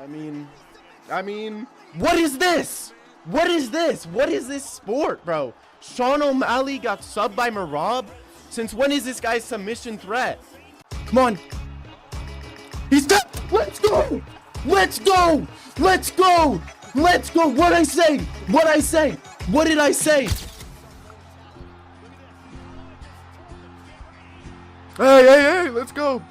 I mean, I mean, what is this? What is this? What is this sport, bro? Sean O'Malley got subbed by Marab? Since when is this guy's submission threat? Come on. He's dead. Let's go. Let's go. Let's go. Let's go. What'd I say? What'd I say? What did I say? Hey, let's go.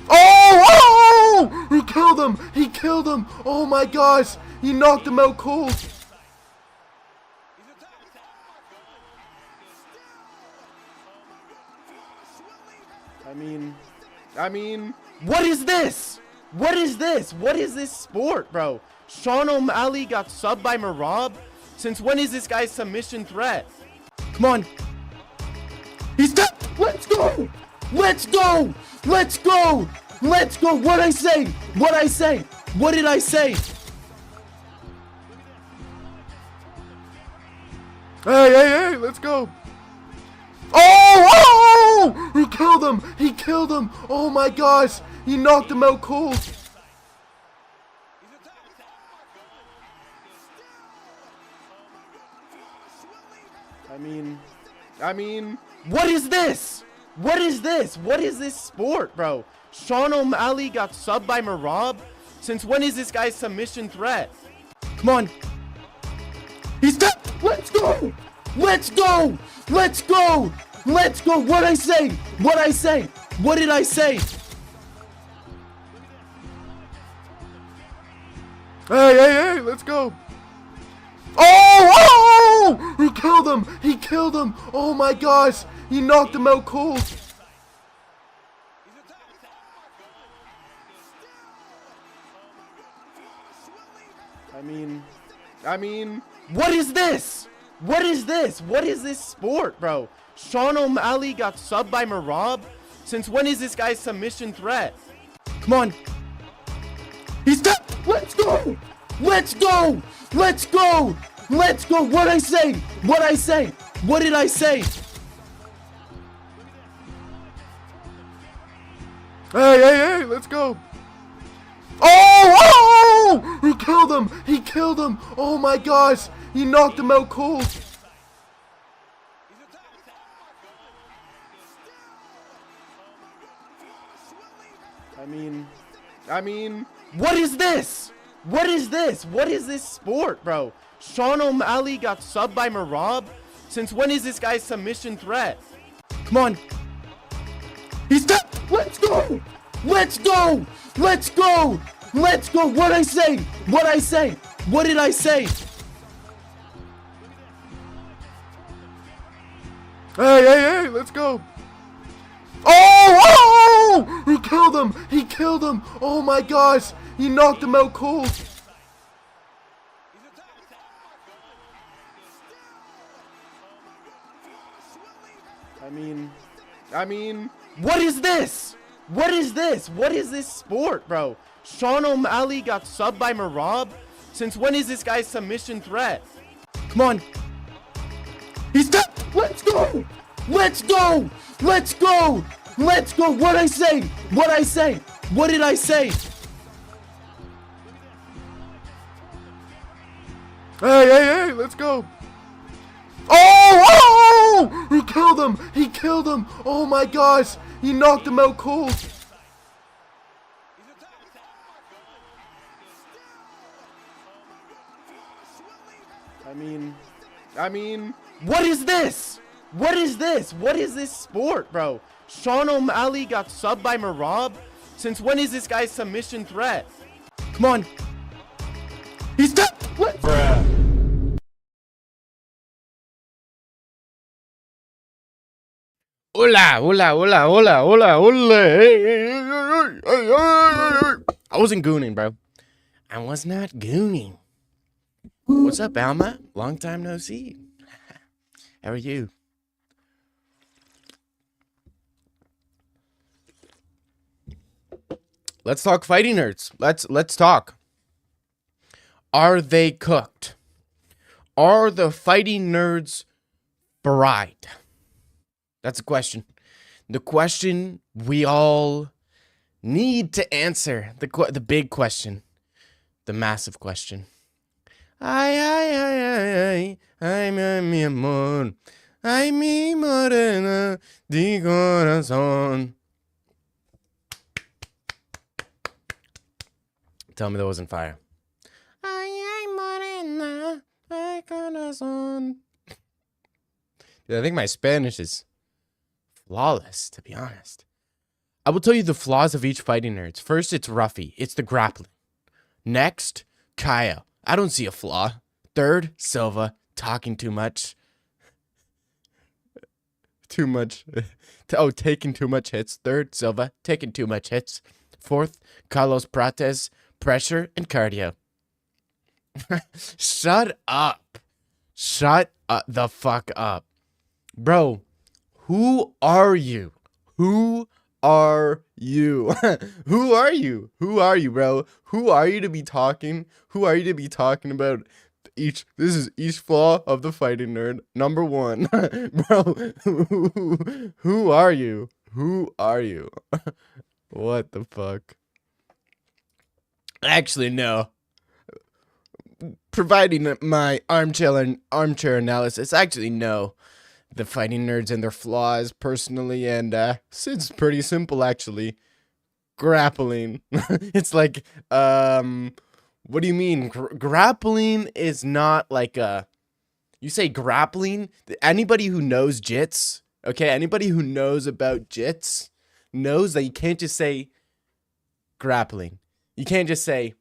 Oh! He killed him! He killed him! Oh my gosh! He knocked him out cold! I mean, what is this? What is this? What is this sport, bro? Sean O'Malley got subbed by Marab? Since when is this guy's submission threat? Come on. He's dead! Let's go! Let's go! Let's go! Let's go! What'd I say? What'd I say? What did I say? Hey, let's go! Oh! He killed him! He killed him! Oh my gosh! He knocked him out cold! I mean, what is this? What is this? What is this sport, bro? Sean O'Malley got subbed by Marab? Since when is this guy's submission threat? Come on. He's dead! Let's go! Let's go! Let's go! Let's go! What'd I say? What'd I say? What did I say? Hey, let's go! Oh! He killed him! He killed him! Oh my gosh! He knocked him out cold! I mean, what is this? What is this? What is this sport, bro? Sean O'Malley got subbed by Marab? Since when is this guy's submission threat? Come on. He's dead! Let's go! Let's go! Let's go! Let's go! What'd I say? What'd I say? What did I say? Hey, let's go! Oh! He killed him! He killed him! Oh my gosh! He knocked him out cold! I mean, what is this? What is this? What is this sport, bro? Sean O'Malley got subbed by Marab? Since when is this guy's submission threat? Come on. He's dead! Let's go! Let's go! Let's go! Let's go! What'd I say? What'd I say? What did I say? Hey, let's go! Oh! He killed him! He killed him! Oh my gosh! He knocked him out cold! I mean, what is this? What is this? What is this sport, bro? Sean O'Malley got subbed by Marab? Since when is this guy's submission threat? Come on. He's dead! Let's go! Let's go! Let's go! Let's go! What'd I say? What'd I say? What did I say? Hey, let's go! Oh! He killed him! He killed him! Oh my gosh! He knocked him out cold! I mean, what is this? What is this? What is this sport, bro? Sean O'Malley got subbed by Marab? Since when is this guy's submission threat? Come on. He's dead! Let's go! Hola, hola, hola, hola, hola, hola. I wasn't gooning, bro. I was not gooning. What's up, Alma? Long time no see. How are you? Let's talk fighting nerds. Let's talk. Are they cooked? Are the fighting nerds fried? That's a question. The question we all need to answer. The big question. The massive question. Ay, ay, ay, ay, ay, ay, mi amor. Ay, mi morena de corazón. Tell me that wasn't fire. Ay, ay, morena de corazón. Dude, I think my Spanish is flawless, to be honest. I will tell you the flaws of each Fighting Nerds. First, it's Ruffy. It's the grappling. Next, Kyle. I don't see a flaw. Third, Silva. Talking too much. Too much. Taking too much hits. Third, Silva. Taking too much hits. Fourth, Carlos Prates. Pressure and cardio. Shut up. Shut the fuck up. Bro, who are you? Who are you? Who are you? Who are you, bro? Who are you to be talking? Who are you to be talking about this is each flaw of the Fighting Nerd. Number 1. Bro, who are you? Who are you? What the fuck? Actually, no. Providing my armchair analysis, actually, no. The Fighting Nerds and their flaws, personally, and it's pretty simple, actually. Grappling. It's like, what do you mean? Grappling is not like a... You say grappling? Anybody who knows jits, okay? Anybody who knows about jits knows that you can't just say grappling. You can't just say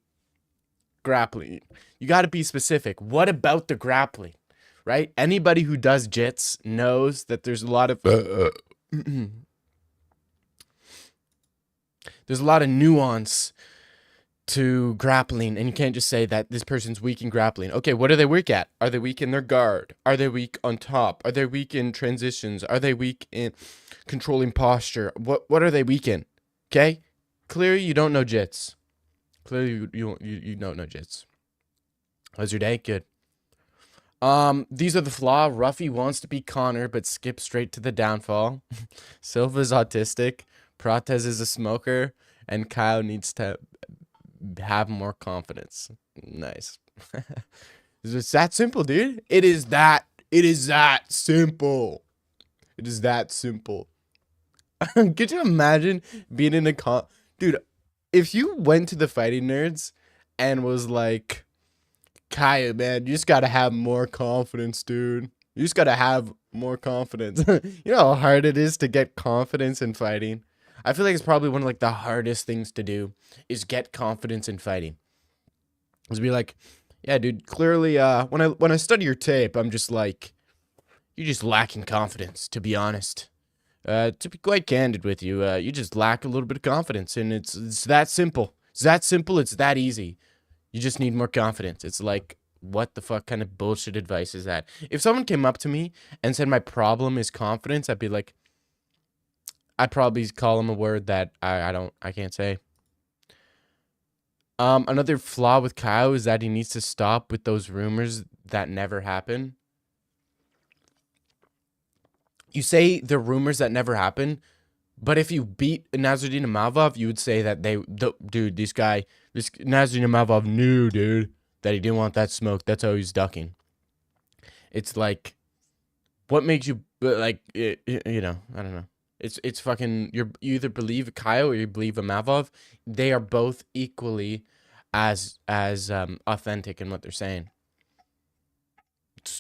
grappling. You got to be specific. What about the grappling, right? Anybody who does jits knows that there's a lot of there's a lot of nuance to grappling, and you can't just say that this person's weak in grappling. Okay, what are they weak at? Are they weak in their guard? Are they weak on top? Are they weak in transitions? Are they weak in controlling posture? What are they weak in? Okay? Clearly you don't know jits. Clearly you don't know jits. How's your day? Good. These are the flaw. Ruffy wants to be Connor, but skips straight to the downfall. Silva's autistic. Prates is a smoker. And Kyle needs to have more confidence. Nice. It's that simple, dude. It is that simple. It is that simple. Could you imagine being in a dude, if you went to the Fighting Nerds and was like, Kaya, man, you just gotta have more confidence, dude. You just gotta have more confidence. You know how hard it is to get confidence in fighting? I feel like it's probably one of like the hardest things to do is get confidence in fighting. Is be like, yeah, dude, clearly when I study your tape, I'm just like, you're just lacking confidence, to be honest. To be quite candid with you, you just lack a little bit of confidence, and it's that simple. It's that simple, it's that easy. You just need more confidence. It's like, what the fuck kind of bullshit advice is that? If someone came up to me and said my problem is confidence, I'd be like, I'd probably call them a word that I can't say. Another flaw with Kyle is that he needs to stop with those rumors that never happen. You say the rumors that never happen, but if you beat Nasruddin Imavov, you would say that this Nasruddin Imavov knew, dude, that he didn't want that smoke. That's how he's ducking. It's like, what makes you, like, I don't know. It's fucking, you either believe Kyle or you believe Imavov. They are both equally as authentic in what they're saying.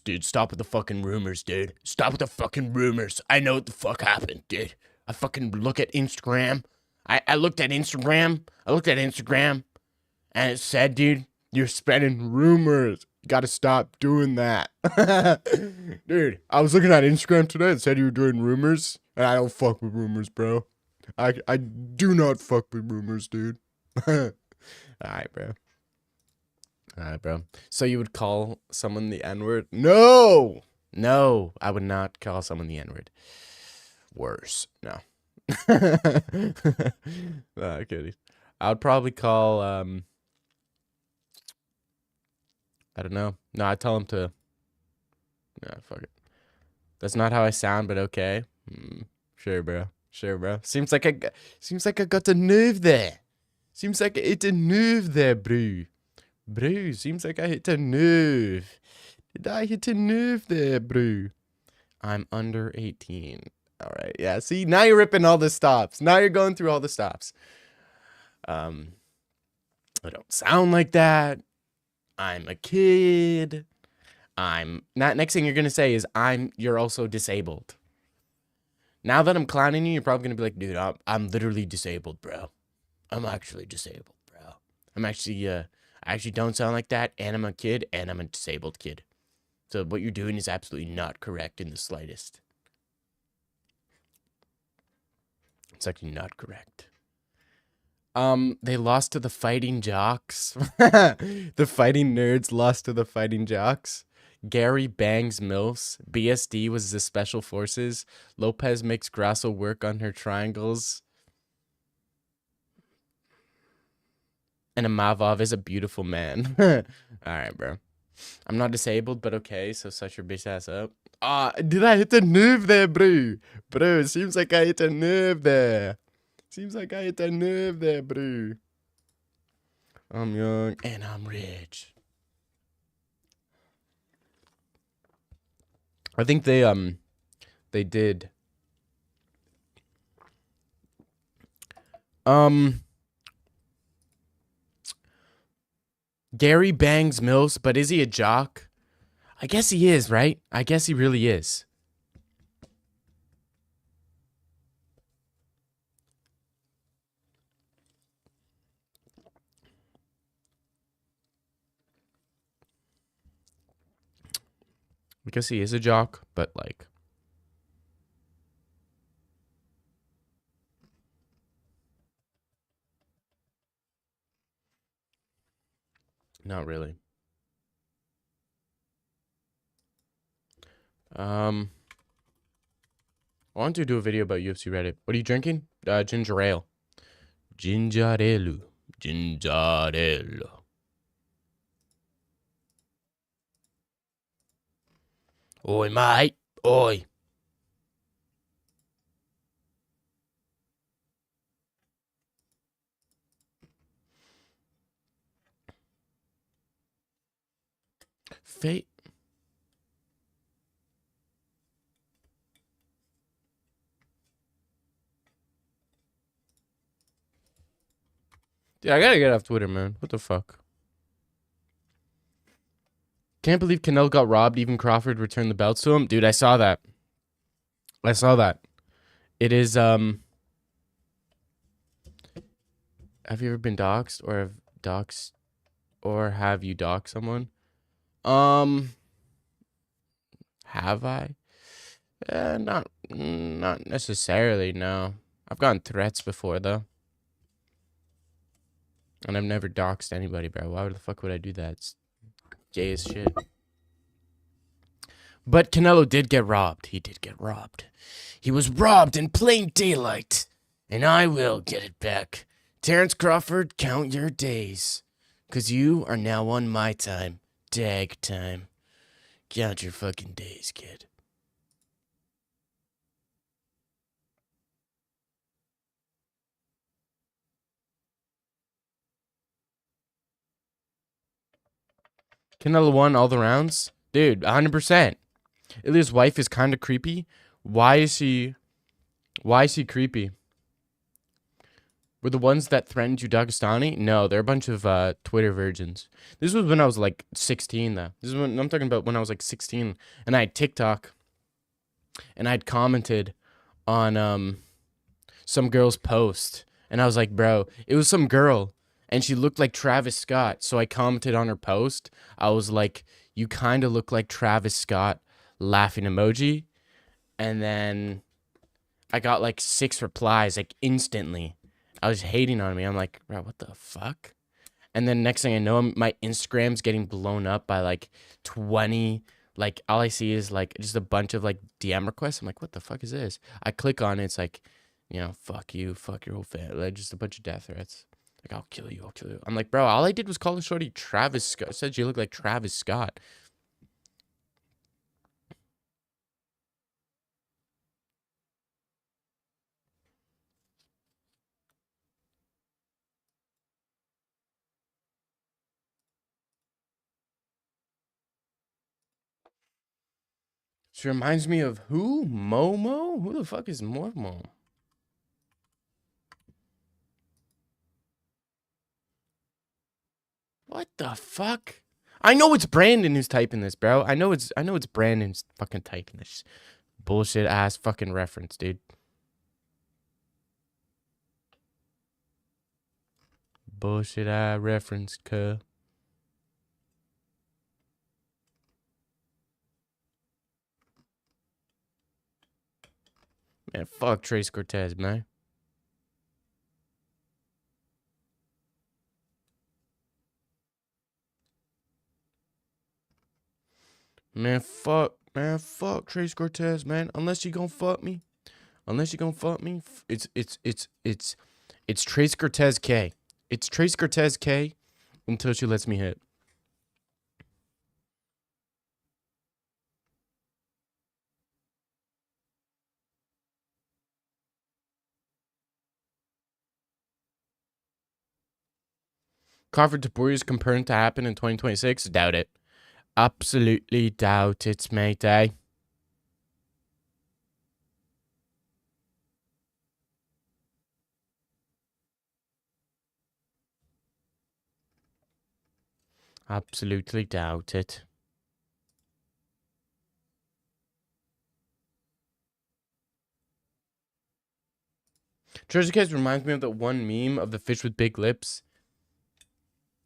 Dude, stop with the fucking rumors, dude. Stop with the fucking rumors. I know what the fuck happened, dude. I fucking look at Instagram. I looked at Instagram. And it said, dude, you're spreading rumors. You gotta stop doing that. Dude, I was looking at Instagram today. It said you were doing rumors. And I don't fuck with rumors, bro. I do not fuck with rumors, dude. Alright, bro. So you would call someone the N-word? No, I would not call someone the N-word. Worse, no. Nah, kidding. I would probably call, I don't know. No, I'd tell him to, nah, fuck it. That's not how I sound, but okay. Sure, bro. Seems like I got a nerve there. It's a nerve there, bro. Bro, seems like I hit a nerve. Did I hit a nerve there, bro? I'm under 18. All right. Yeah. See, now you're ripping all the stops. Now you're going through all the stops. I don't sound like that. I'm a kid. I'm not. Next thing you're gonna say is you're also disabled. Now that I'm clowning you, you're probably gonna be like, dude, I'm literally disabled, bro. I'm actually disabled, bro. I actually don't sound like that, and I'm a kid, and I'm a disabled kid. So what you're doing is absolutely not correct in the slightest. It's actually not correct. They lost to the Fighting Jocks. The Fighting Nerds lost to the Fighting Jocks. Gary bangs MILFs. BSD was the Special Forces. Lopez makes Grasso work on her triangles. And Amavov is a beautiful man. Alright, bro. I'm not disabled, but okay, so shut your bitch ass up. Did I hit a nerve there, bro? Bro, it seems like I hit a nerve there. Seems like I hit a nerve there, bro. I'm young and I'm rich. I think they did. Gary bangs MILFs, but is he a jock? I guess he is, right? I guess he really is. I guess he is a jock, but like, not really. I want to do a video about UFC Reddit. What are you drinking? Ginger ale. Ginger ale. Ginger ale. Oi, mate. Oi. Fate. Dude, I gotta get off Twitter, man. What the fuck? Can't believe Canelo got robbed. Even Crawford returned the belts to him. Dude, I saw that. I saw that. It is, have you ever been doxxed have you doxxed someone? Have I? Not necessarily, no. I've gotten threats before, though. And I've never doxed anybody, bro. Why the fuck would I do that? It's gay as shit. But Canelo did get robbed. He did get robbed. He was robbed in plain daylight. And I will get it back. Terrence Crawford, count your days. 'Cause you are now on my time. Dag time. Count your fucking days, kid. Canelo won all the rounds? Dude, 100%. Ilya's wife is kind of creepy. Why is she creepy? Were the ones that threatened you Dagestani? No, they're a bunch of Twitter virgins. This was when I was like 16, though. This is when I'm talking about when I was like 16, and I had TikTok, and I'd commented on some girl's post, and I was like, bro, it was some girl, and she looked like Travis Scott. So I commented on her post. I was like, you kind of look like Travis Scott, laughing emoji, and then I got like 6 replies like instantly. I was hating on me. I'm like, bro, what the fuck? And then next thing I know, my Instagram's getting blown up by like 20. Like, all I see is like just a bunch of like DM requests. I'm like, what the fuck is this? I click on it. It's like, you know, fuck you, fuck your whole family. Like, just a bunch of death threats. Like, I'll kill you, I'll kill you. I'm like, bro, all I did was call the shorty Travis Scott. I said you look like Travis Scott. She reminds me of who? Momo? Who the fuck is Momo? What the fuck? I know it's Brandon who's typing this, bro. I know it's Brandon who's fucking typing this bullshit ass fucking reference, dude. Bullshit ass reference, cuh. Man, fuck Trace Cortez, man. Man, fuck Trace Cortez, man. Unless you gonna fuck me, it's Trace Cortez K. It's Trace Cortez K until she lets me hit. Crawford Topuria is comparing to happen in 2026. Doubt it. Absolutely doubt it, mate, eh? Absolutely doubt it. Treasure Case reminds me of that one meme of the fish with big lips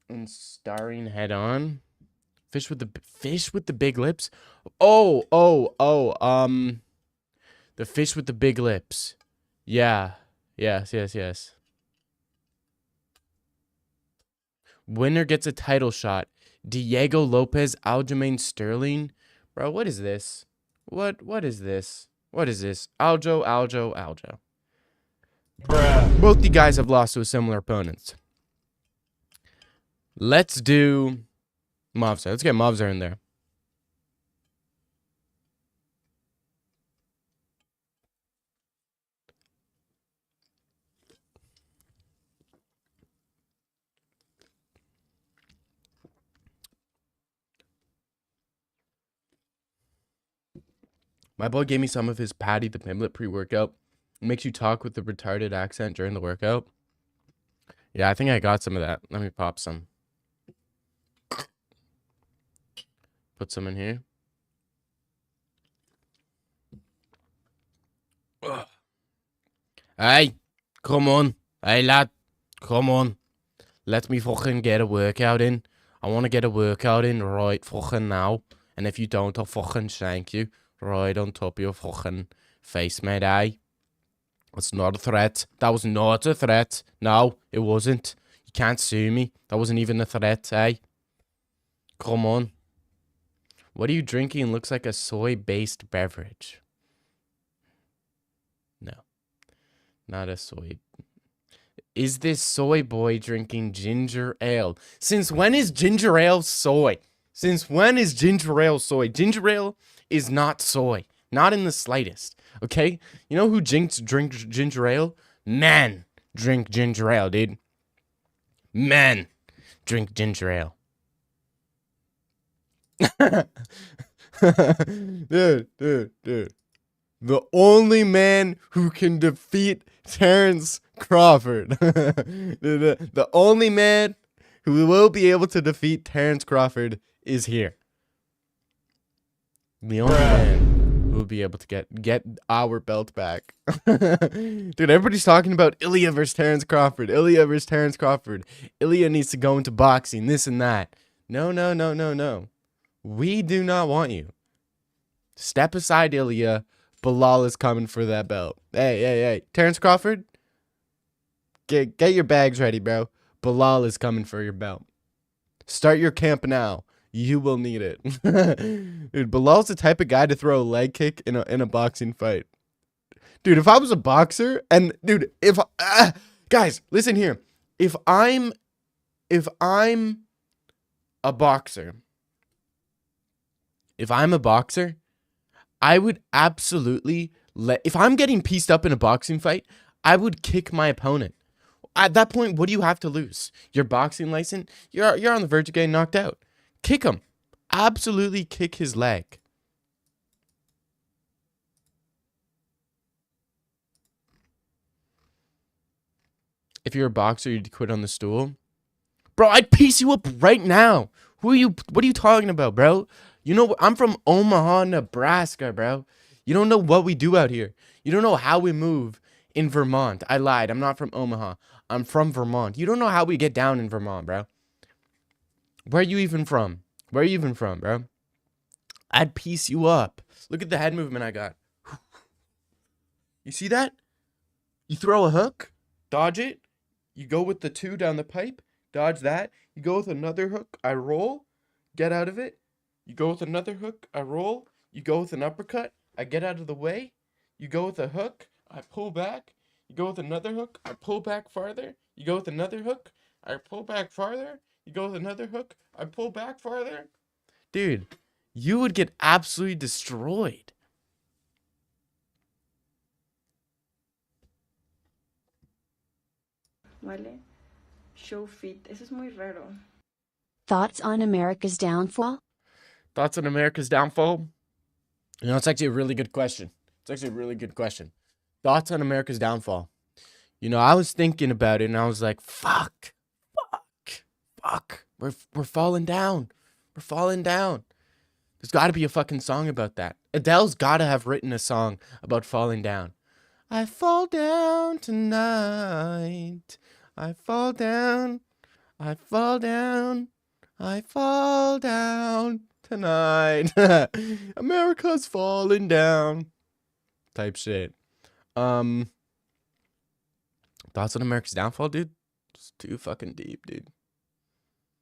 and starring head on. Fish with the big lips. Oh, the fish with the big lips. Yeah. Yes. Winner gets a title shot. Diego Lopez, Aljamain Sterling. Bro, what is this? What is this? What is this? Aljo. Bruh. Both the guys have lost to a similar opponent. Let's do Movzar. Let's get Movzar in there. My boy gave me some of his Patty the Pimlet pre-workout. It makes you talk with the retarded accent during the workout. Yeah, I think I got some of that. Let me pop some. Put some in here. Ugh. Hey, come on. Hey, lad. Come on. Let me fucking get a workout in. I want to get a workout in right fucking now. And if you don't, I'll fucking shank you right on top of your fucking face, mate, eh? That's not a threat. That was not a threat. No, it wasn't. You can't sue me. That wasn't even a threat, eh? Come on. What are you drinking? Looks like a soy-based beverage. No. Not a soy. Is this soy boy drinking ginger ale? Since when is ginger ale soy? Since when is ginger ale soy? Ginger ale is not soy. Not in the slightest. Okay? You know who drinks ginger ale? Men drink ginger ale, dude. Men drink ginger ale. Dude. The only man who can defeat Terrence Crawford. the only man who will be able to defeat Terrence Crawford is here. The only man who will be able to get our belt back. Dude, everybody's talking about Ilya versus Terrence Crawford. Ilya needs to go into boxing, this and that. No. We do not want you. Step aside, Ilya. Bilal is coming for that belt. Hey. Terrence Crawford, get your bags ready, bro. Bilal is coming for your belt. Start your camp now. You will need it. Dude, Bilal's the type of guy to throw a leg kick in a boxing fight. Dude, if I was a boxer, and dude, guys, listen here. If I'm a boxer, I would absolutely if I'm getting pieced up in a boxing fight, I would kick my opponent. At that point, what do you have to lose? Your boxing license? You're on the verge of getting knocked out. Kick him. Absolutely kick his leg. If you're a boxer, you'd quit on the stool. Bro, I'd piece you up right now. What are you talking about, bro? You know, I'm from Omaha, Nebraska, bro. You don't know what we do out here. You don't know how we move in Vermont. I lied. I'm not from Omaha. I'm from Vermont. You don't know how we get down in Vermont, bro. Where are you even from? Where are you even from, bro? I'd piece you up. Look at the head movement I got. You see that? You throw a hook, dodge it. You go with the 2 down the pipe, dodge that. You go with another hook, I roll, get out of it. You go with another hook, I roll. You go with an uppercut, I get out of the way. You go with a hook, I pull back. You go with another hook, I pull back farther. You go with another hook, I pull back farther. You go with another hook, I pull back farther. Dude, you would get absolutely destroyed. ¿Vale? Show fit. Eso es muy raro. Thoughts on America's downfall? Thoughts on America's downfall? You know, it's actually a really good question. Thoughts on America's downfall? You know, I was thinking about it and I was like, fuck. We're falling down. We're falling down. There's got to be a fucking song about that. Adele's got to have written a song about falling down. I fall down tonight. I fall down. I fall down. I fall down tonight. America's falling down. Type shit. Thoughts on America's downfall, dude? It's too fucking deep, dude.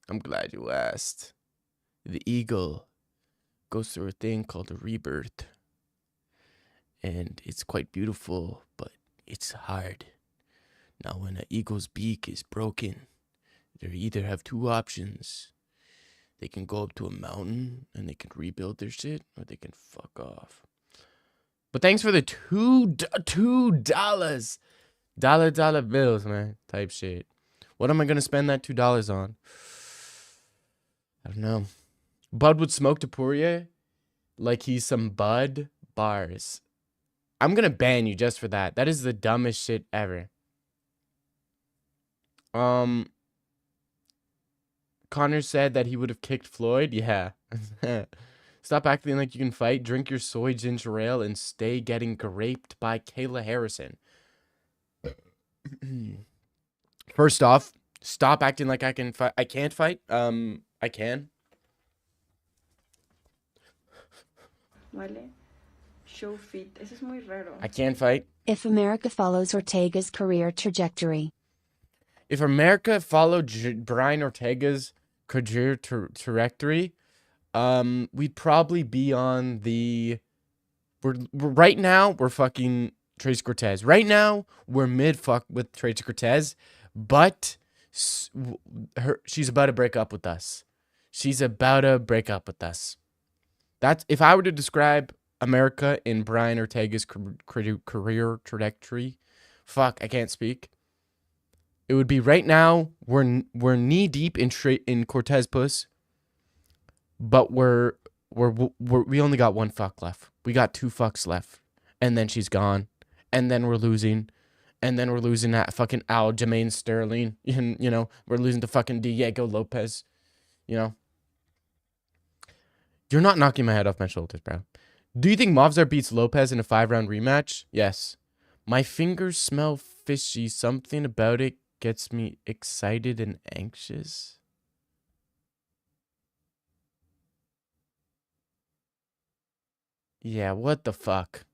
I'm glad you asked. The eagle goes through a thing called a rebirth. And it's quite beautiful, but it's hard. Now, when an eagle's beak is broken, they either have 2 options. They can go up to a mountain and they can rebuild their shit, or they can fuck off. But thanks for the $2. Dollar bills, man. Type shit. What am I going to spend that $2 on? I don't know. Bud would smoke to Poirier like he's some Bud bars. I'm going to ban you just for that. That is the dumbest shit ever. Connor said that he would have kicked Floyd. Yeah. Stop acting like you can fight. Drink your soy ginger ale and stay getting graped by Kayla Harrison. First off, stop acting like I can fight. I can't fight. I can. ¿Vale? Show fit. Eso es muy raro. I can fight. If America follows Ortega's career trajectory. If America followed Brian Ortega's career trajectory, we'd probably be on the. We're right now we're fucking Tracy Cortez. Right now we're mid fuck with Tracy Cortez, but she's about to break up with us. That's if I were to describe America in Brian Ortega's career trajectory. Fuck, I can't speak. It would be right now we're knee deep in Cortez puss, but we only got 1 fuck left. We got 2 fucks left, and then she's gone, and then we're losing, that fucking Aljamain Sterling, and you know we're losing to fucking Diego Lopez, you know. You're not knocking my head off my shoulders, bro. Do you think Movzar beats Lopez in a 5-round rematch? Yes. My fingers smell fishy. Something about it gets me excited and anxious. Yeah, what the fuck?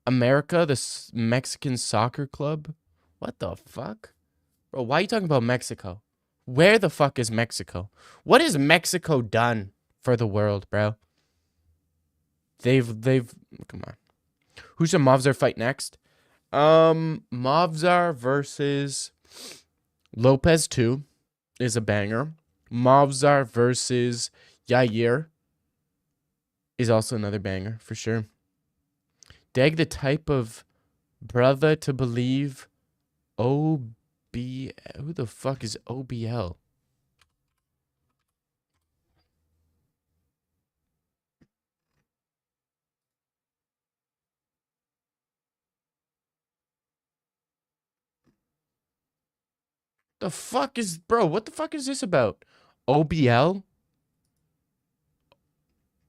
America, the Mexican soccer club? What the fuck? Bro, why are you talking about Mexico? Where the fuck is Mexico? What has Mexico done for the world, bro? They've come on. Who should Movzar fight next? Movzar versus Lopez 2 is a banger. Movzar versus Yair is also another banger for sure. Dag the type of brother to believe who the fuck is OBL? The fuck is, bro, what the fuck is this about? OBL?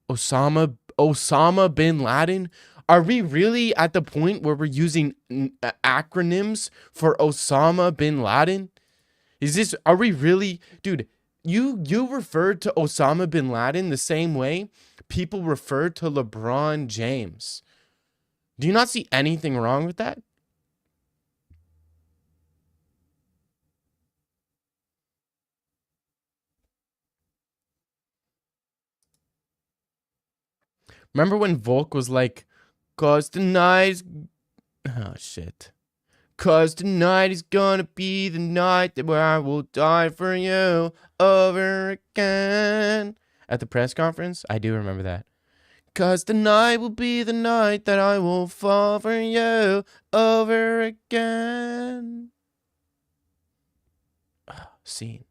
Osama bin Laden? Are we really at the point where we're using acronyms for Osama bin Laden? Are we really, dude, you referred to Osama bin Laden the same way people refer to LeBron James. Do you not see anything wrong with that? Remember when Volk was like, "Cause tonight's..." Oh, shit. "Cause tonight is gonna be the night that where I will die for you over again." At the press conference? I do remember that. "Cause tonight will be the night that I will fall for you over again." Scene.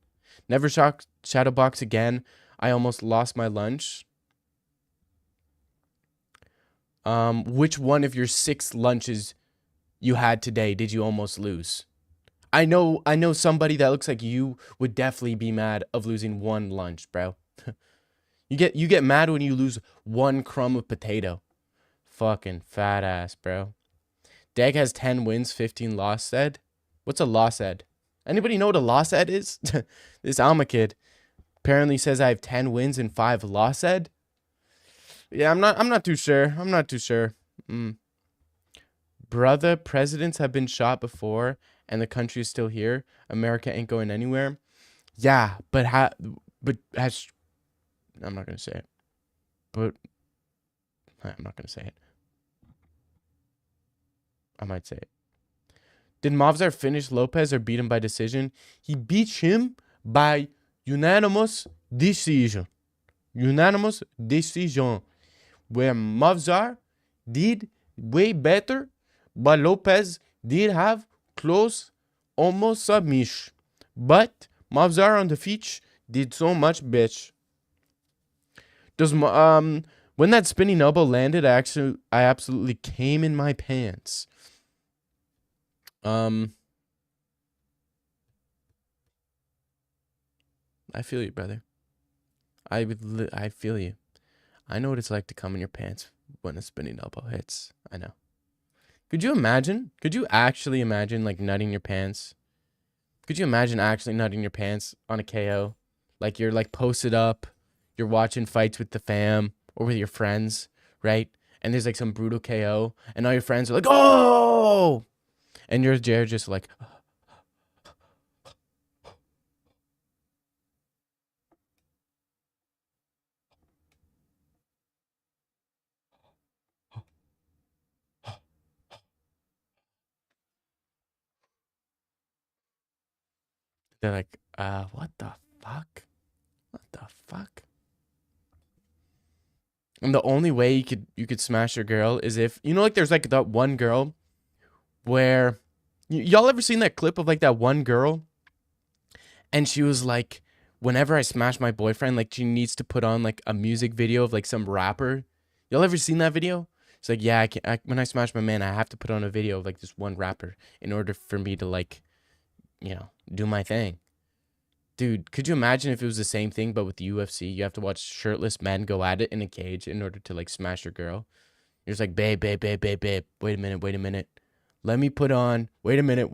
Never shadowbox again. I almost lost my lunch. Which one of your 6 lunches you had today did you almost lose? I know somebody that looks like you would definitely be mad of losing 1 lunch, bro. You get mad when you lose 1 crumb of potato. Fucking fat ass, bro. Dag has 10 wins, 15 loss ed. What's a loss ed? Anybody know what a loss ed is? This Alma kid apparently says I have 10 wins and 5 loss ed. Yeah, I'm not too sure. I'm not too sure. Brother, presidents have been shot before and the country is still here. America ain't going anywhere. Yeah, but I'm not going to say it. But I'm not going to say it. I might say it. Did Movzar finish Lopez or beat him by decision? He beat him by unanimous decision. Unanimous decision. Where Movzar did way better, but Lopez did have close, almost submission. But Movzar on the feet did so much bitch. When that spinning elbow landed, I absolutely came in my pants. I feel you, brother. I feel you. I know what it's like to come in your pants when a spinning elbow hits. I know. Could you imagine? Could you actually imagine like nutting your pants? Could you imagine actually nutting your pants on a KO? Like you're like posted up, you're watching fights with the fam or with your friends, right? And there's like some brutal KO and all your friends are like, "Oh!" And you're Jared just like, they're like, what the fuck? What the fuck? And the only way you could smash your girl is if, you know, like there's like that one girl where, y'all ever seen that clip of like that one girl? And she was like, whenever I smash my boyfriend, like she needs to put on like a music video of like some rapper. Y'all ever seen that video? It's like, yeah, when I smash my man, I have to put on a video of like this one rapper in order for me to like, you know, do my thing. Dude, could you imagine if it was the same thing, but with the UFC? You have to watch shirtless men go at it in a cage in order to like smash your girl. You're just like, babe, babe, babe, babe, babe. Wait a minute. Let me put on, wait a minute.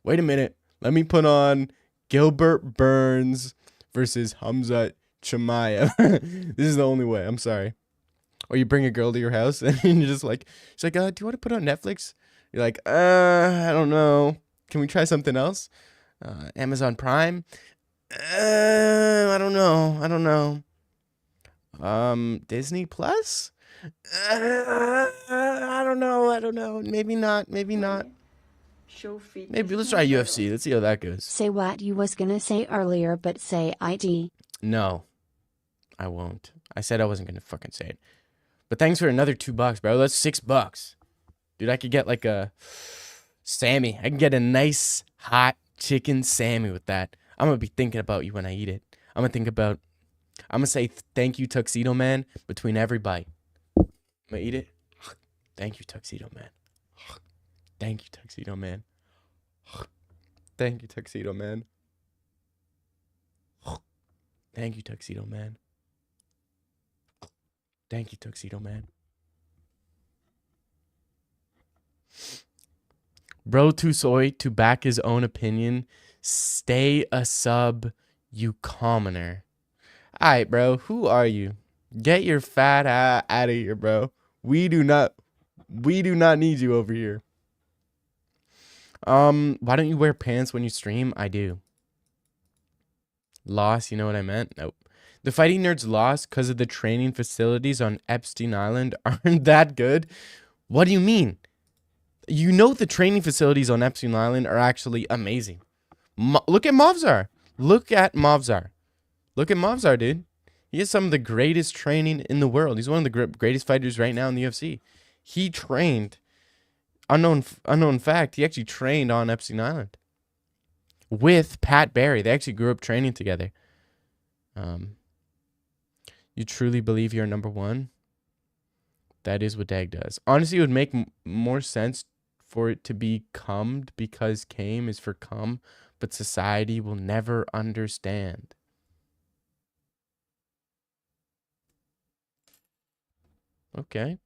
Let me put on Gilbert Burns versus Hamza Chimaev. This is the only way. I'm sorry. Or you bring a girl to your house and you're just like, she's like, do you want to put on Netflix? You're like, I don't know. Can we try something else? Amazon Prime? I don't know. Disney Plus? I don't know. Maybe not. Show fit. Maybe let's try UFC. Let's see how that goes. Say what you was gonna say earlier, but say ID. No, I won't. I said I wasn't gonna fucking say it. But thanks for another $2, bro. That's $6. Dude, I could get like a Sammy. I can get a nice hot chicken Sammy with that. I'm gonna be thinking about you when I eat it. I'm gonna say thank you, Tuxedo Man, between every bite. I'm gonna eat it. Thank you, Tuxedo Man. Thank you, Tuxedo Man. Thank you, Tuxedo Man. Thank you, Tuxedo Man. Thank you, Tuxedo Man. Bro Tusoy, to back his own opinion, stay a sub, you commoner. Alright, bro, who are you? Get your fat ass out of here, bro. We do not need you over here. Why don't you wear pants when you stream? I do. Lost, you know what I meant? Nope. The Fighting Nerds lost because of the training facilities on Epstein Island aren't that good. What do you mean? You know the training facilities on Epstein Island are actually amazing. Look at Movzar. Look at Movzar, dude. He has some of the greatest training in the world. He's one of the greatest fighters right now in the UFC. He trained, unknown fact, he actually trained on Epstein Island with Pat Barry. They actually grew up training together. You truly believe you're number one? That is what Dag does. Honestly, it would make more sense for it to be cummed because came is for cum, but society will never understand. Okay.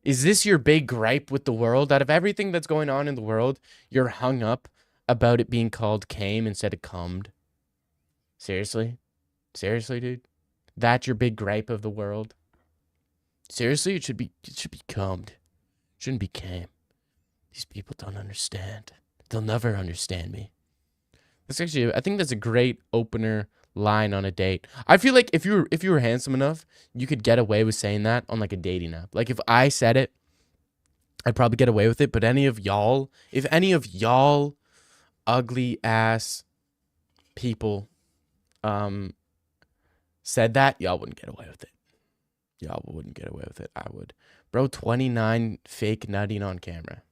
Is this your big gripe with the world? Out of everything that's going on in the world, you're hung up about it being called came instead of cummed? Seriously? Seriously, dude? That's your big gripe of the world? Seriously, it should be cummed. Shouldn't be came. These people don't understand. They'll never understand me. That's actually, I think that's a great opener line on a date. I feel like if you were handsome enough, you could get away with saying that on like a dating app. Like if I said it, I'd probably get away with it. But if any of y'all ugly ass people said that, y'all wouldn't get away with it. Y'all wouldn't get away with it. I would. Bro, 29 fake nutting on camera.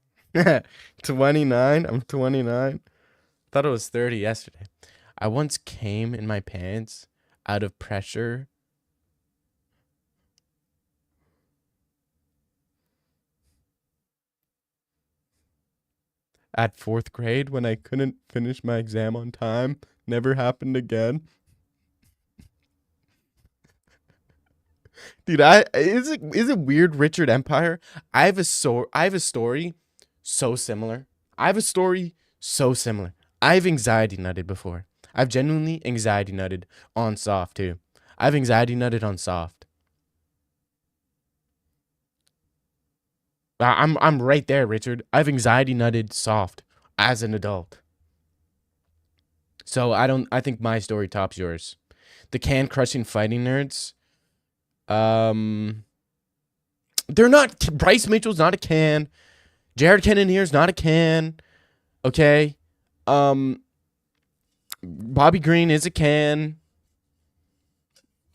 29? I'm 29. Thought it was 30 yesterday. I once came in my pants out of pressure. At 4th grade when I couldn't finish my exam on time. Never happened again. Dude, is it weird, Richard Empire? I have a story so similar. I've anxiety nutted before. I've genuinely anxiety nutted on soft too. I've anxiety nutted on soft. I'm right there, Richard. I've anxiety nutted soft as an adult. So I think my story tops yours. The can crushing fighting nerds. They're not. Bryce Mitchell's not a can. Jared Cannonier's not a can. Okay. Bobby Green is a can.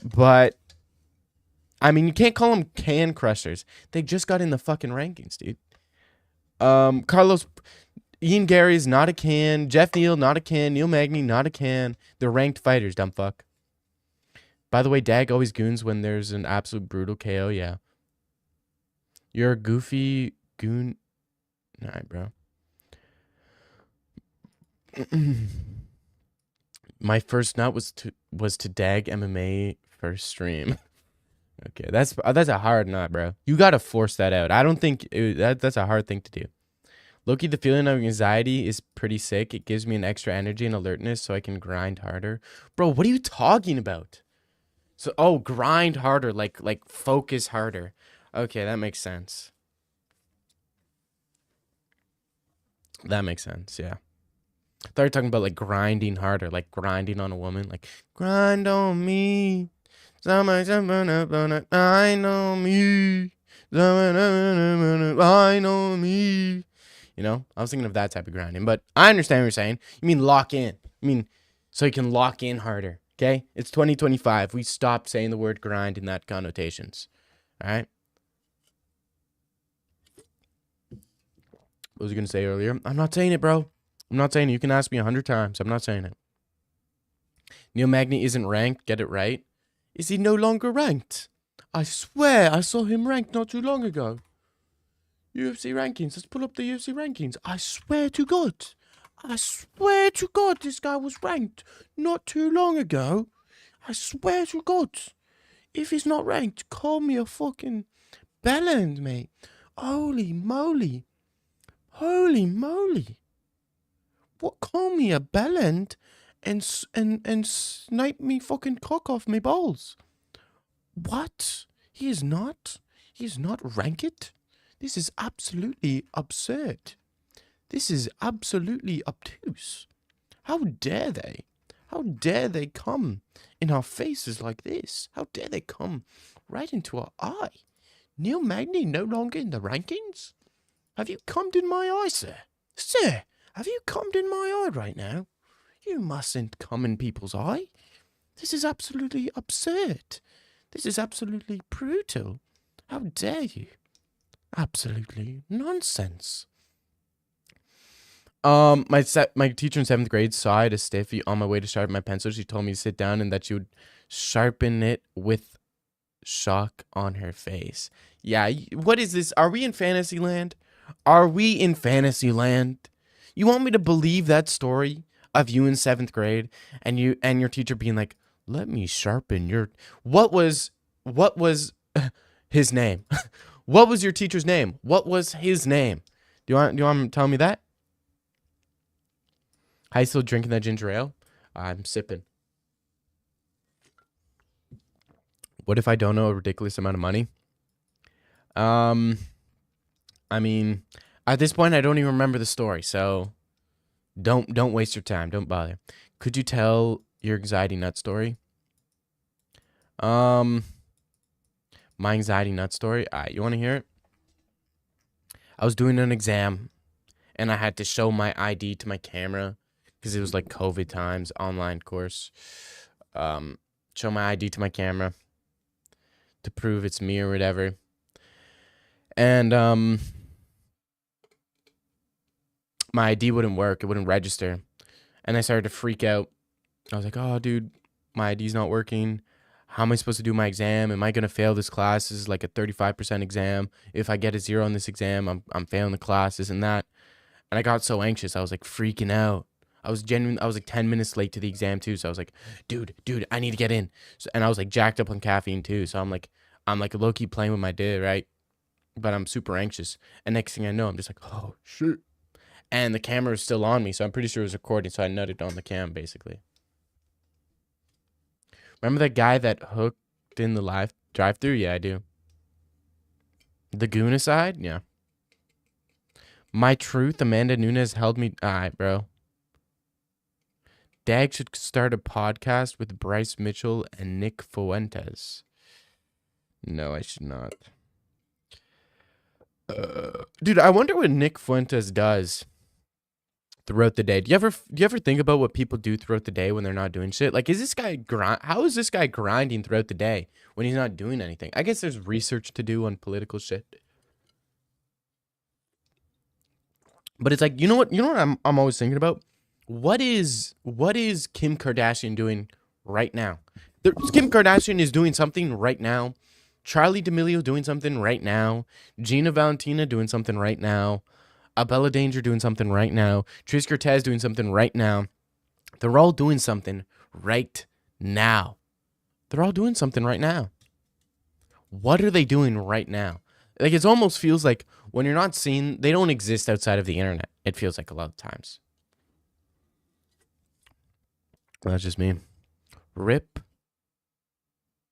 But I mean, you can't call them can crushers. They just got in the fucking rankings, dude. Ian Gary's not a can. Jeff Neal, not a can. Neil Magny, not a can. They're ranked fighters, dumb fuck. By the way, Dag always goons when there's an absolute brutal KO, yeah. You're a goofy goon. Alright, bro. My first nut was to Dag MMA first stream. Okay, that's a hard nut, bro. You gotta force that out. I don't think that's a hard thing to do. Loki, the feeling of anxiety is pretty sick. It gives me an extra energy and alertness so I can grind harder. Bro, what are you talking about? So, grind harder, like focus harder. Okay, that makes sense. That makes sense, yeah. I thought you were talking about like grinding harder, like grinding on a woman, like grind on me. I know me. I know me. You know, I was thinking of that type of grinding, but I understand what you're saying. You mean lock in. You mean so you can lock in harder. Okay? It's 2025. We stopped saying the word grind in that connotations. All right? What was I going to say earlier? I'm not saying it, bro. I'm not saying it. You can ask me 100 times. I'm not saying it. Neil Magny isn't ranked. Get it right. Is he no longer ranked? I swear I saw him ranked not too long ago. UFC rankings. Let's pull up the UFC rankings. I swear to God, this guy was ranked not too long ago. I swear to God. If he's not ranked, call me a fucking bellend, mate. Holy moly. What, call me a bellend and snipe me fucking cock off me balls? What? He is not ranked? This is absolutely absurd. This is absolutely obtuse. How dare they? How dare they come in our faces like this? How dare they come right into our eye? Neil Magny no longer in the rankings? Have you come in my eye, sir? Sir, have you come in my eye right now? You mustn't come in people's eye. This is absolutely absurd. This is absolutely brutal. How dare you? Absolutely nonsense. My teacher in 7th grade saw I had a stiffy on my way to sharpen my pencil. She told me to sit down and that she would sharpen it with shock on her face. Yeah, what is this? Are we in Fantasyland? Are we in Fantasyland? You want me to believe that story of you in 7th grade and your teacher being like, "Let me sharpen your..." What was his name? What was your teacher's name? What was his name? Do you want to tell me that? How you still drinking that ginger ale? I'm sipping. What if I don't know a ridiculous amount of money? I mean, at this point, I don't even remember the story, so don't waste your time. Don't bother. Could you tell your anxiety nut story? My anxiety nut story. All right, you want to hear it? I was doing an exam, and I had to show my ID to my camera because it was like COVID times, online course. Show my ID to my camera to prove it's me or whatever. And my ID wouldn't work. It wouldn't register. And I started to freak out. I was like, "Oh, dude, my ID's not working. How am I supposed to do my exam? Am I going to fail this class? This is like a 35% exam. If I get a 0 on this exam, I'm failing the class, this and that." And I got so anxious. I was like freaking out. I was like 10 minutes late to the exam too. So I was like, dude, I need to get in. So, and I was like jacked up on caffeine too. So I'm like low-key playing with my day, right? But I'm super anxious. And next thing I know, I'm just like, "Oh, shit." And the camera is still on me. So I'm pretty sure it was recording. So I nutted on the cam, basically. Remember that guy that hooked in the live drive-thru? Yeah, I do. The Goona side? Yeah. My truth, Amanda Nunes held me... All right, bro. Dag should start a podcast with Bryce Mitchell and Nick Fuentes. No, I should not. Dude, I wonder what Nick Fuentes does throughout the day. Do you ever think about what people do throughout the day when they're not doing shit? Like, how is this guy grinding throughout the day when he's not doing anything? I guess there's research to do on political shit. But it's like, you know what I'm always thinking about? What is Kim Kardashian doing right now? Kim Kardashian is doing something right now. Charlie D'Amelio doing something right now. Gina Valentina doing something right now. Abella Danger doing something right now. Tris Cortez doing something right now. They're all doing something right now. They're all doing something right now. What are they doing right now? Like, it almost feels like when you're not seen, they don't exist outside of the internet. It feels like a lot of times. That's just me. Rip.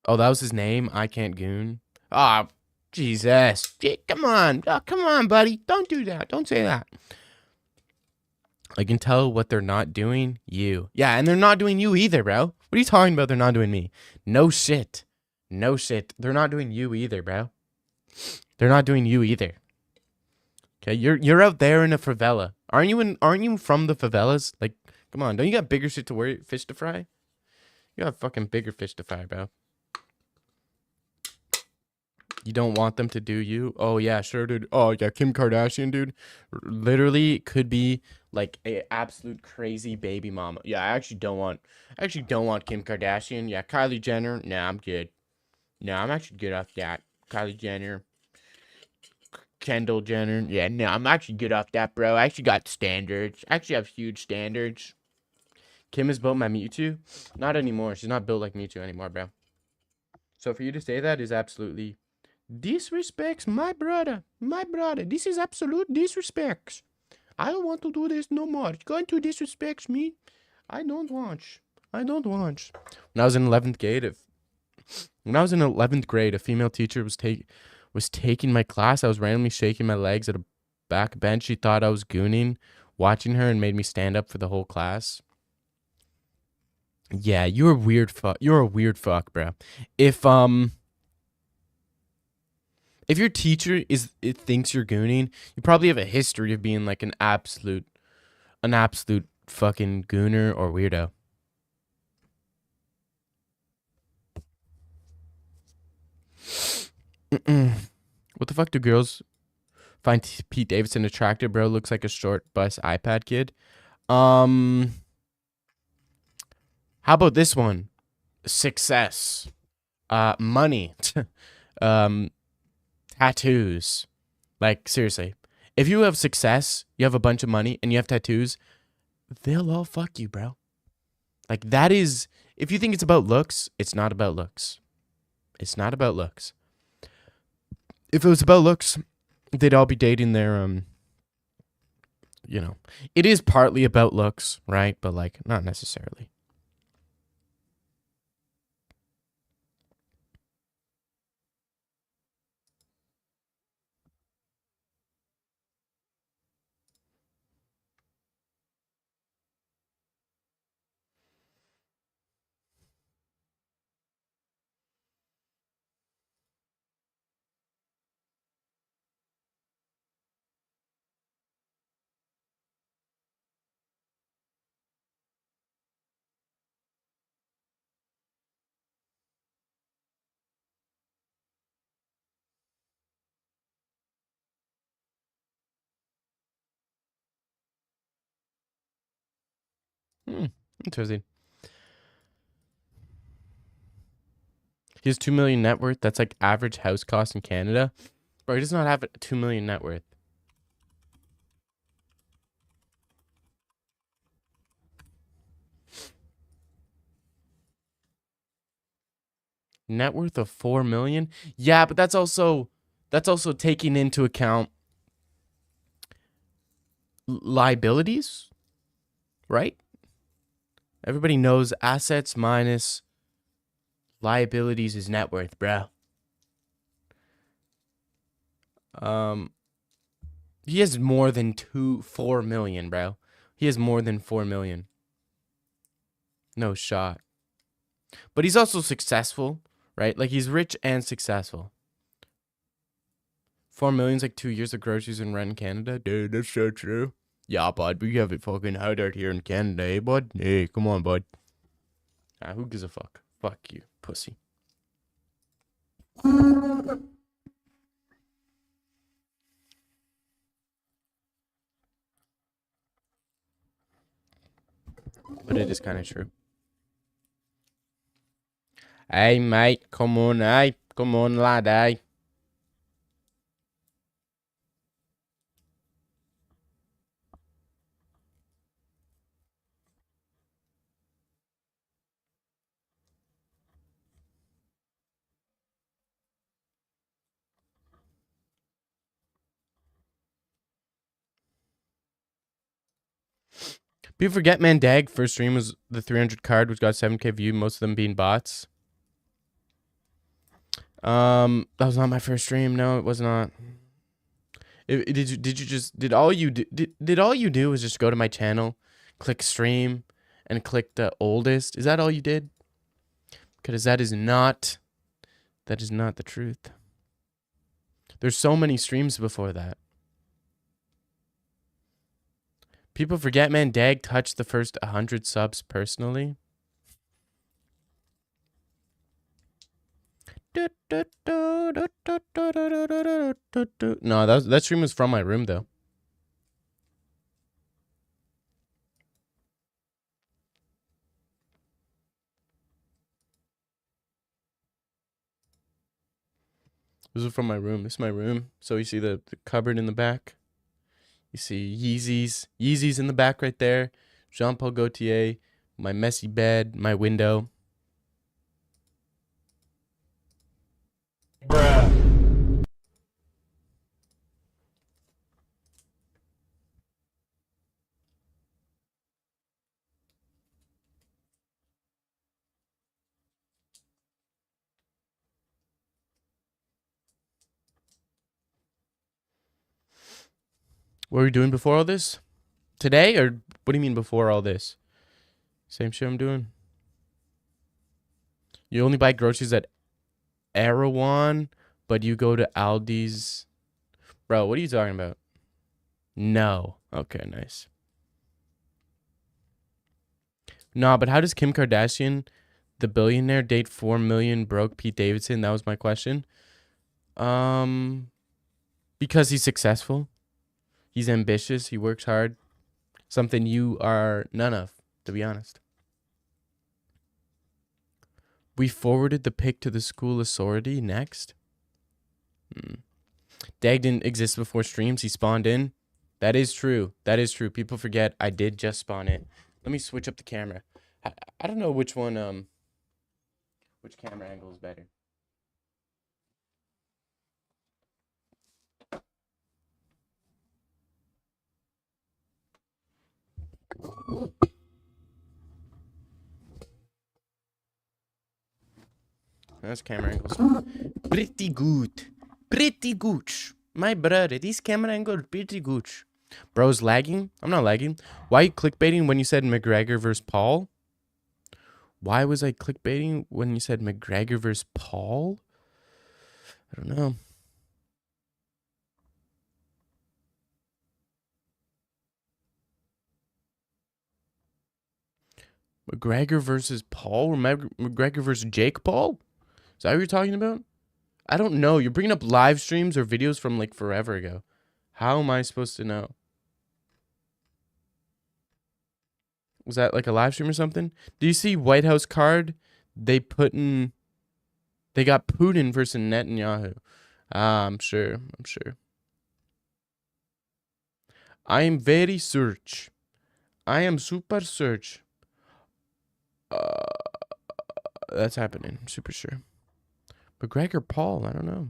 Oh, that was his name? I Can't Goon. Ah, oh, Jesus. Come on. Oh, come on, buddy. Don't do that. Don't say that. I can tell what they're not doing. You. Yeah, and they're not doing you either, bro. What are you talking about? They're not doing me. No shit. No shit. They're not doing you either, bro. They're not doing you either. Okay, you're out there in a favela. Aren't you from the favelas? Like, come on. Don't you got bigger shit to worry, fish to fry? You got fucking bigger fish to fry, bro. You don't want them to do you? Oh, yeah, sure, dude. Oh, yeah, Kim Kardashian, dude. Literally could be like a absolute crazy baby mama. Yeah, I actually don't want Kim Kardashian. Yeah, Kylie Jenner. Nah, I'm good. No, I'm actually good off that. Kylie Jenner. Kendall Jenner. Yeah, no, I'm actually good off that, bro. I actually got standards. I actually have huge standards. Kim is built my Mewtwo. Not anymore. She's not built like Mewtwo anymore, bro. So for you to say that is absolutely disrespects my brother. My brother. This is absolute disrespect. I don't want to do this no more. It's going to disrespect me. I don't want. I don't want. When I was in 11th grade, a female teacher was taking my class. I was randomly shaking my legs at a back bench. She thought I was gooning, watching her, and made me stand up for the whole class. Yeah, you're a weird fuck. You're a weird fuck, bro. If your teacher thinks you're gooning, you probably have a history of being like an absolute fucking gooner or weirdo. What the fuck do girls find Pete Davidson attractive, bro? Looks like a short bus iPad kid. How about this one? Success. Money. Tattoos. Like, seriously. If you have success, you have a bunch of money, and you have tattoos, they'll all fuck you, bro. Like, that is... If you think it's about looks, it's not about looks. It's not about looks. If it was about looks, they'd all be dating their, you know. It is partly about looks, right? But, like, not necessarily. Interesting. He has 2 million net worth. That's like average house cost in Canada. Bro, he does not have a 2 million net worth. Net worth of 4 million? Yeah, but that's also taking into account liabilities, right? Everybody knows assets minus liabilities is net worth, bro. He has more than 4 million, bro. He has more than 4 million. No shot. But he's also successful, right? Like, he's rich and successful. 4 million's like 2 years of groceries and rent in Canada. Dude, that's so true. Yeah, bud, we have it fucking hard out here in Canada, eh, bud? Hey, come on, bud. Who gives a fuck? Fuck you, pussy. But it is kind of true. Hey, mate, come on, hey. Come on, lad, hey. People forget, man, Dag first stream was the 300 card, which got 7K view, most of them being bots. That was not my first stream. No, it was not. Did all you do was just go to my channel, click stream, and click the oldest? Is that all you did? Because that is not the truth. There's so many streams before that. People forget, man, Dag touched the first 100 subs personally. No, that stream was from my room, though. This is from my room. This is my room. So you see the cupboard in the back. You see Yeezys. Yeezys in the back right there. Jean Paul Gaultier. My messy bed. My window. Bruh. What were you doing before all this? Today? Or what do you mean before all this? Same shit I'm doing. You only buy groceries at Erewhon, but you go to Aldi's. Bro, what are you talking about? No. Okay, nice. Nah, but how does Kim Kardashian, the billionaire, date 4 million broke Pete Davidson? That was my question. Because he's successful. He's ambitious. He works hard. Something you are none of, to be honest. We forwarded the pic to the school authority next. Dag didn't exist before streams. He spawned in. That is true. That is true. People forget I did just spawn in. Let me switch up the camera. I don't know which one, which camera angle is better. That's camera angles. Pretty good. Pretty good. My brother, this camera angle pretty good. Bro's lagging? I'm not lagging. Why are you clickbaiting when you said McGregor versus Paul? Why was I clickbaiting when you said McGregor versus Paul? I don't know. McGregor versus Paul? Or McGregor versus Jake Paul? Is that what you're talking about? I don't know. You're bringing up live streams or videos from like forever ago. How am I supposed to know? Was that like a live stream or something? Do you see White House card? They got Putin versus Netanyahu. I'm sure. I am very search. I am super search. That's happening. I'm super sure. McGregor Paul, I don't know.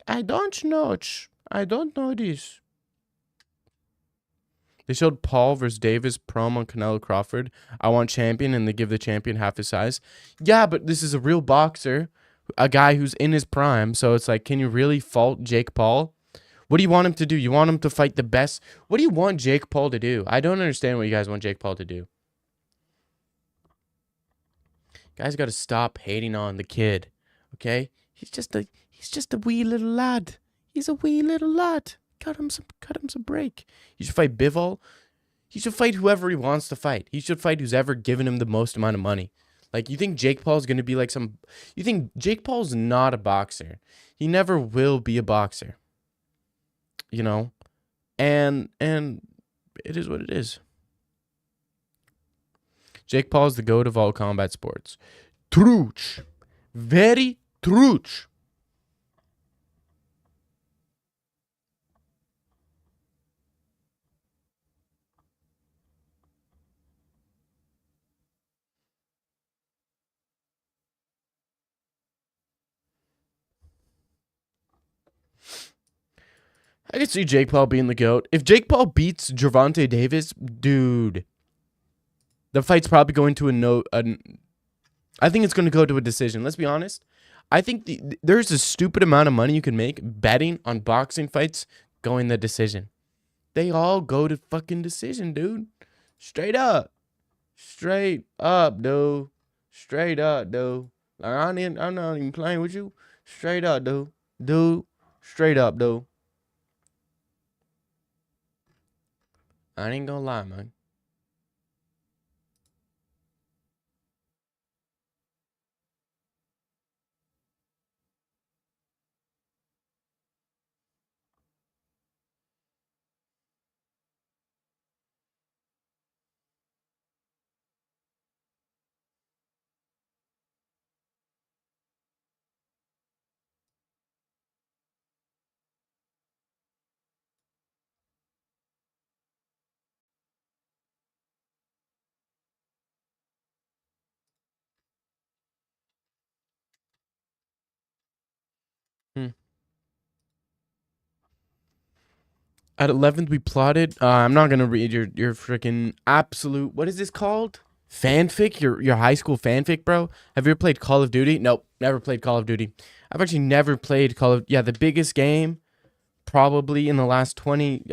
I don't know. I don't know this. They showed Paul versus Davis promo on Canelo Crawford. I want champion, and they give the champion half his size. Yeah, but this is a real boxer, a guy who's in his prime. So it's like, can you really fault Jake Paul? What do you want him to do? You want him to fight the best? What do you want Jake Paul to do? I don't understand what you guys want Jake Paul to do. Guys got to stop hating on the kid, okay? He's just a wee little lad. He's a wee little lad. Cut him some break. He should fight Bivol. He should fight whoever he wants to fight. He should fight who's ever given him the most amount of money. Like, you think Jake Paul's going to be like some... You think Jake Paul's not a boxer. He never will be a boxer. You know? And it is what it is. Jake Paul's the GOAT of all combat sports. Truth. Very truth. I could see Jake Paul being the GOAT. If Jake Paul beats Gervonta Davis, dude, the fight's probably going to I think it's going to go to a decision. Let's be honest. I think there's a stupid amount of money you can make betting on boxing fights going the decision. They all go to fucking decision, dude. Straight up. Straight up, dude. Straight up, dude. Like, I'm not even playing with you. Straight up, dude. Dude. Straight up, dude. I ain't gonna lie, man. At 11th, we plotted. I'm not gonna read your freaking absolute. What is this called? Fanfic? Your high school fanfic, bro? Have you ever played Call of Duty? Nope, never played Call of Duty. I've actually never played Call of. Yeah, the biggest game, probably in the last 20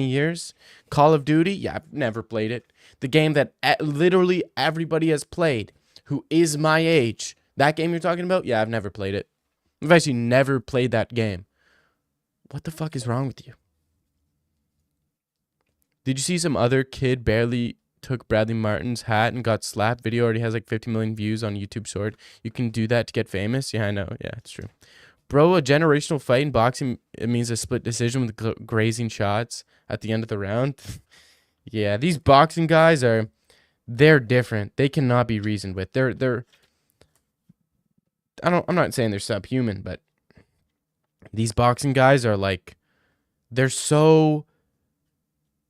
years. Call of Duty. Yeah, I've never played it. The game that literally everybody has played, who is my age. That game you're talking about? Yeah, I've never played it. I've actually never played that game. What the fuck is wrong with you? Did you see some other kid barely took Bradley Martin's hat and got slapped? Video already has like 50 million views on YouTube Short. You can do that to get famous? Yeah, I know. Yeah, it's true. Bro, a generational fight in boxing, it means a split decision with grazing shots at the end of the round. Yeah, these boxing guys they're different. They cannot be reasoned with. I'm not saying they're subhuman, but these boxing guys are like,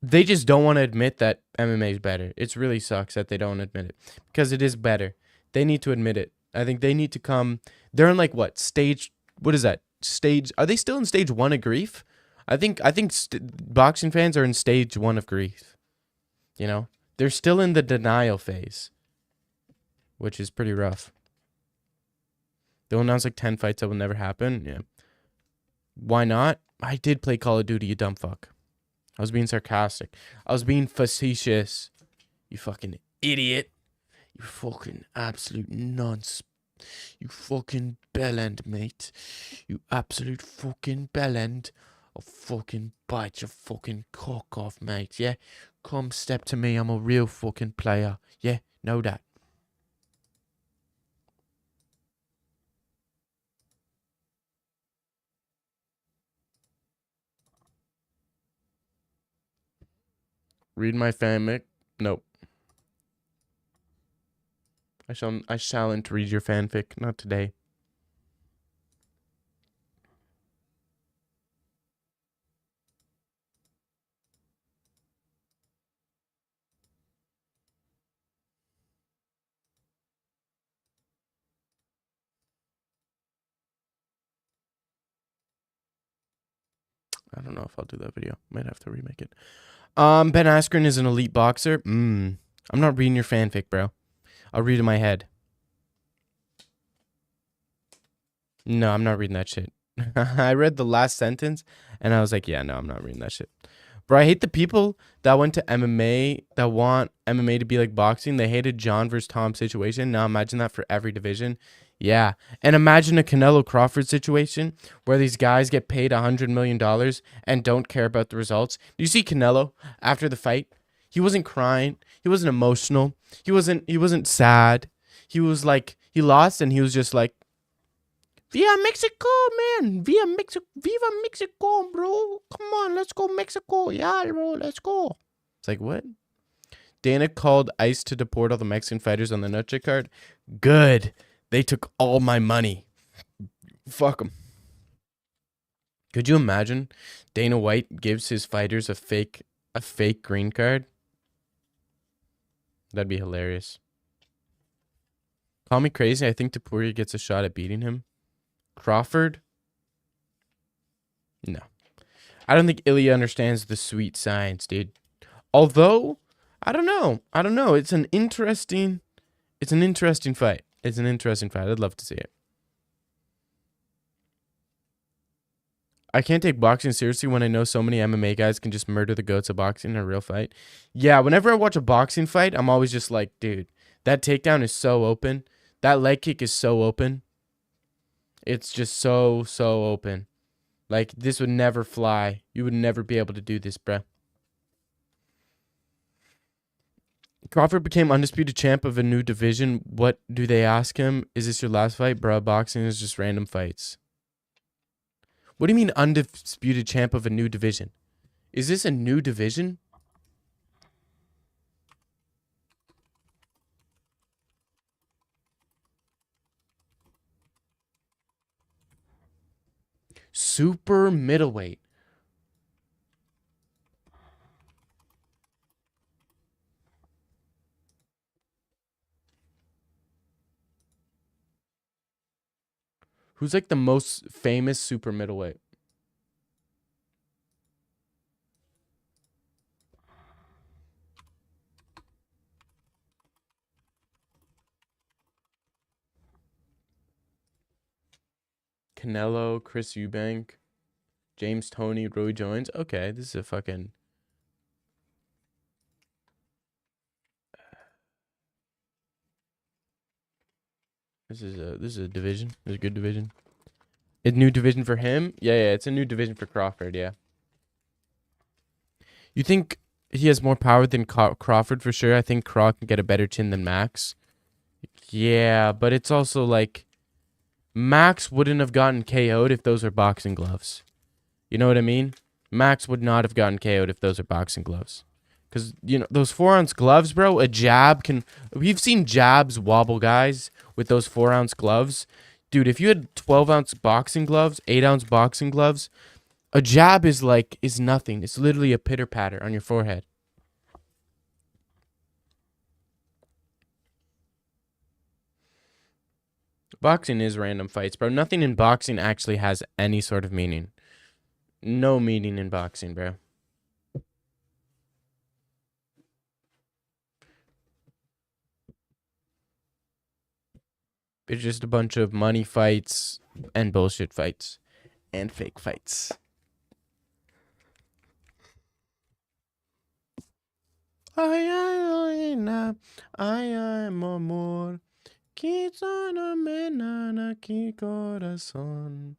they just don't want to admit that MMA is better. It really sucks that they don't admit it, because it is better. They need to admit it. I think they need to come. They're in like what stage? What is that stage? Are they still in stage 1 of grief? I think boxing fans are in stage 1 of grief. You know, they're still in the denial phase, which is pretty rough. They'll announce like 10 fights that will never happen. Yeah. Why not? I did play Call of Duty, you dumb fuck. I was being sarcastic. I was being facetious. You fucking idiot. You fucking absolute nonce. You fucking bellend, mate. You absolute fucking bellend. I'll fucking bite your fucking cock off, mate, yeah? Come step to me, I'm a real fucking player. Yeah, know that. Read my fanfic? Nope. I shalln't read your fanfic, not today. I don't know if I'll do that video. Might have to remake it. Ben Askren is an elite boxer. I'm not reading your fanfic, bro. I'll read in my head. No, I'm not reading that shit. I read the last sentence and I was like, yeah, no, I'm not reading that shit. Bro, I hate the people that went to MMA, that want MMA to be like boxing. They hated John versus Tom situation. Now imagine that for every division. Yeah. And imagine a Canelo Crawford situation where these guys get paid $100 million and don't care about the results. Do you see Canelo after the fight? He wasn't crying. He wasn't emotional. He wasn't sad. He was like, he lost and he was just like, Via Mexico, man. Viva Mexico, bro. Come on, let's go Mexico. Yeah, bro, let's go. It's like, what? Dana called ICE to deport all the Mexican fighters on the Noche card. Good. They took all my money. Fuck them. Could you imagine Dana White gives his fighters a fake green card? That'd be hilarious. Call me crazy. I think Topuria gets a shot at beating him. Crawford? No. I don't think Ilya understands the sweet science, dude. Although, I don't know. It's an interesting fight. I'd love to see it. I can't take boxing seriously when I know so many MMA guys can just murder the goats of boxing in a real fight. Yeah, whenever I watch a boxing fight, I'm always just like, dude, that takedown is so open. That leg kick is so open. It's just so open. Like, this would never fly. You would never be able to do this, bruh. Crawford became undisputed champ of a new division. What do they ask him? Is this your last fight? Bruh, boxing is just random fights. What do you mean undisputed champ of a new division? Is this a new division? Super middleweight. Who's like the most famous super middleweight? Canelo, Chris Eubank, James Toney, Roy Jones. Okay, this is a fucking. This is a division. This is a good division. A new division for him? Yeah, it's a new division for Crawford, yeah. You think he has more power than Crawford for sure? I think Craw can get a better chin than Max. Yeah, but it's also like Max wouldn't have gotten KO'd if those were boxing gloves. You know what I mean? Max would not have gotten KO'd if those are boxing gloves. Because, you know, those 4-ounce gloves, bro, a jab can... We've seen jabs wobble guys with those 4-ounce gloves. Dude, if you had 12-ounce boxing gloves, 8-ounce boxing gloves, a jab is nothing. It's literally a pitter-patter on your forehead. Boxing is random fights, bro. Nothing in boxing actually has any sort of meaning. No meaning in boxing, bro. It's just a bunch of money fights and bullshit fights and fake fights. Ay, amor, quízame nana aquí corazón.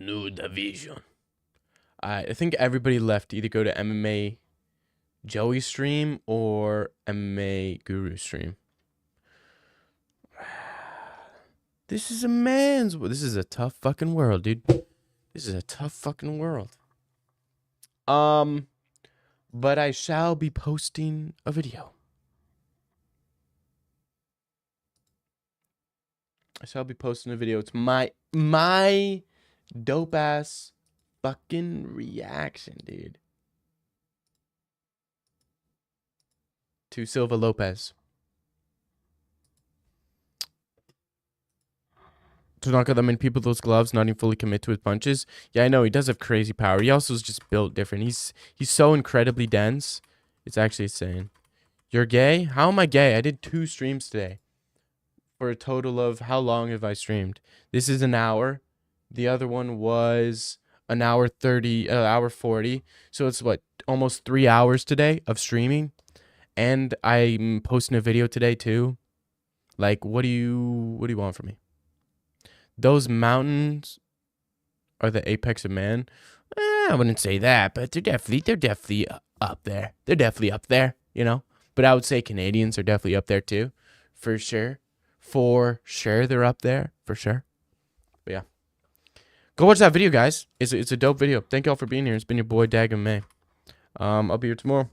New division. I think everybody left to either go to MMA Joey stream or MMA Guru stream. This is this is a tough fucking world, dude. This is a tough fucking world. But I shall be posting a video. It's my dope ass fucking reaction, dude. To Silva Lopez. To knock out that many people with those gloves, not even fully commit to his punches. Yeah, I know, he does have crazy power. He also is just built different. He's so incredibly dense. It's actually insane. You're gay? How am I gay? I did 2 streams today. For a total of, how long have I streamed? This is an hour. The other one was an hour 30, hour 40. So it's what, almost 3 hours today of streaming. And I'm posting a video today too. Like, what do you want from me? Those mountains are the apex of man. I wouldn't say that, but they're definitely up there. They're definitely up there, you know. But I would say Canadians are definitely up there too, for sure. For sure, they're up there for sure. But yeah, go watch that video, guys. It's a dope video. Thank y'all for being here. It's been your boy Daggum May. I'll be here tomorrow.